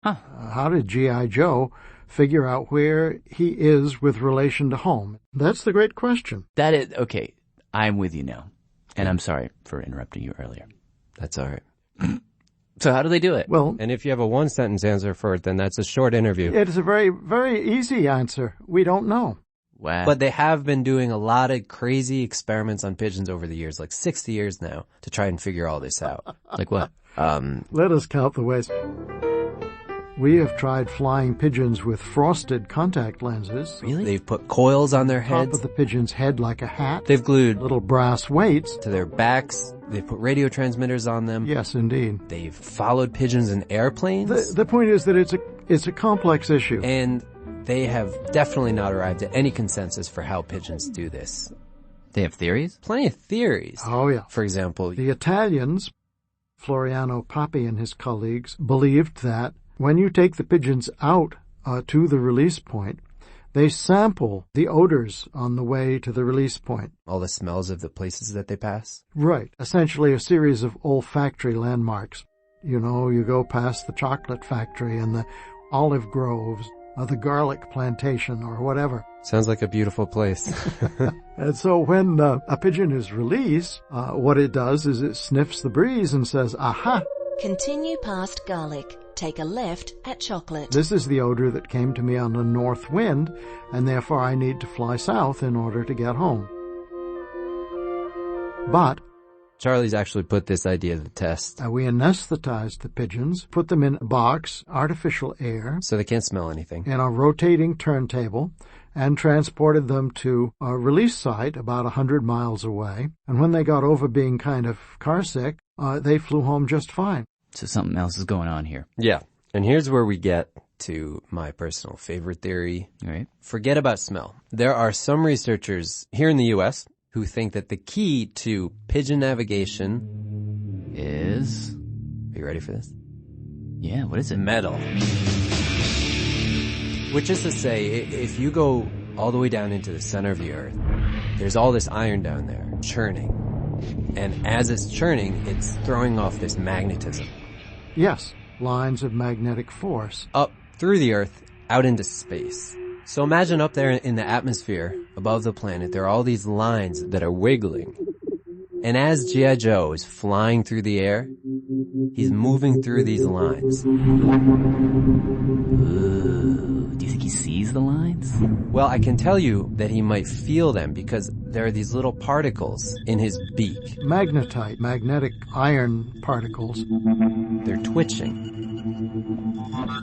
Huh. How did G.I. Joe figure out where he is with relation to home? That's the great question. That is, okay, I'm with you now. And I'm sorry for interrupting you earlier. That's all right. So how do they do it? Well, And if you have a one-sentence answer for it, then that's a short interview. it's a very, very easy answer. We don't know. Wow. But they have been doing a lot of crazy experiments on pigeons over the years, like 60 years now, to try and figure all this out. Like what? Let us count the ways. We have tried flying pigeons with frosted contact lenses. Really? They've put coils on their Top heads. of the pigeon's head like a hat. They've glued Little brass weights. to their backs. They've put radio transmitters on them. Yes, indeed. They've followed pigeons in airplanes. The point is that it's a complex issue. And they have definitely not arrived at any consensus for how pigeons do this. They have theories? Plenty of theories. Oh, yeah. For example, The Italians, Floriano Papi and his colleagues, believed that when you take the pigeons out to the release point, they sample the odors on the way to the release point. all the smells of the places that they pass. Right. Essentially a series of olfactory landmarks. You know, you go past the chocolate factory and the olive groves, or the garlic plantation, or whatever. Sounds like a beautiful place. And so when a pigeon is released, what it does is it sniffs the breeze and says, aha, Continue past garlic. Take a left at chocolate. this is the odor that came to me on a north wind, and therefore I need to fly south in order to get home. But Charlie's actually put this idea to the test, we anesthetized the pigeons, put them in a box, artificial air, so they can't smell anything. in a rotating turntable, and transported them to a release site about 100 miles away. And when they got over being kind of carsick, they flew home just fine. So something else is going on here. Yeah. And here's where we get to my personal favorite theory. All right. Forget about smell. There are some researchers here in the U.S. who think that the key to pigeon navigation Is? Are you ready for this? Yeah, what is it? Metal. Which is to say, if you go all the way down into the center of the earth, there's all this iron down there churning. And as it's churning, it's throwing off this magnetism Yes, lines of magnetic force. up through the earth, out into space. So imagine up there in the atmosphere above the planet, there are all these lines that are wiggling. And as G.I. Joe is flying through the air, he's moving through these lines. Ooh, do you think he sees the lines? Well, I can tell you that he might feel them because there are these little particles in his beak. Magnetite, magnetic iron particles. They're twitching.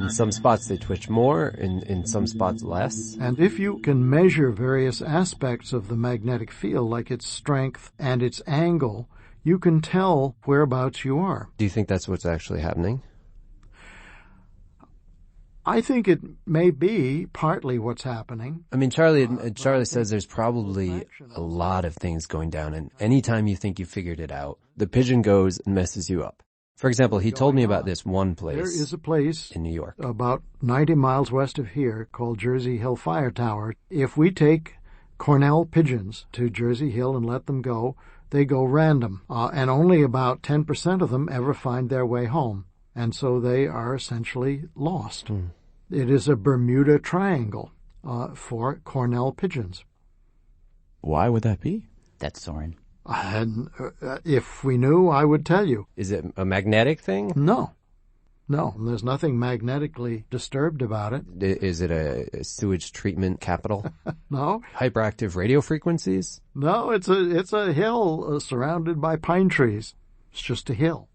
In some spots they twitch more, in some spots less. And if you can measure various aspects of the magnetic field, like its strength and its angle, you can tell whereabouts you are. Do you think that's what's actually happening? I think it may be partly what's happening. I mean, Charlie says there's probably a lot of things going down, and anytime you think you figured it out, the pigeon goes and messes you up. For example, he told me about this one place. There is a place in New York. about 90 miles west of here called Jersey Hill Fire Tower. If we take Cornell pigeons to Jersey Hill and let them go, they go random, and only about 10% of them ever find their way home. And so they are essentially lost. It is a Bermuda Triangle for Cornell pigeons. Why would that be? That's Soren. And if we knew, I would tell you. Is it a magnetic thing? No, there's nothing magnetically disturbed about it. Is it a sewage treatment capital? No, Hyperactive radio frequencies? no, it's a hill surrounded by pine trees. It's just a hill.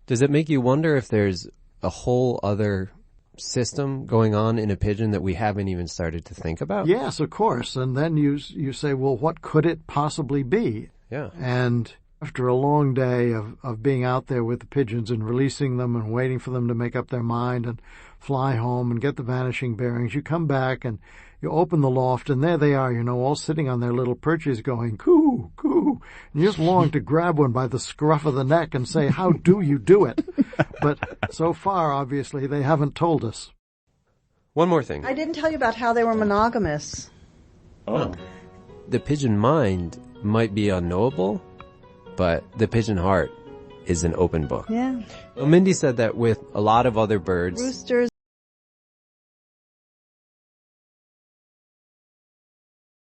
Does it make you wonder if there's a whole other system going on in a pigeon that we haven't even started to think about? Yes, of course. And then you say, well, what could it possibly be? Yeah. And after a long day of being out there with the pigeons and releasing them and waiting for them to make up their mind and fly home and get the vanishing bearings, you come back and you open the loft and there they are, all sitting on their little perches going, coo, coo. And you just long to grab one by the scruff of the neck and say, how do you do it? But so far, obviously, they haven't told us. One more thing. I didn't tell you about how they were monogamous. Oh. The pigeon mind might be unknowable, but the pigeon heart is an open book. Yeah. Well, Mindy said that with a lot of other birds, Roosters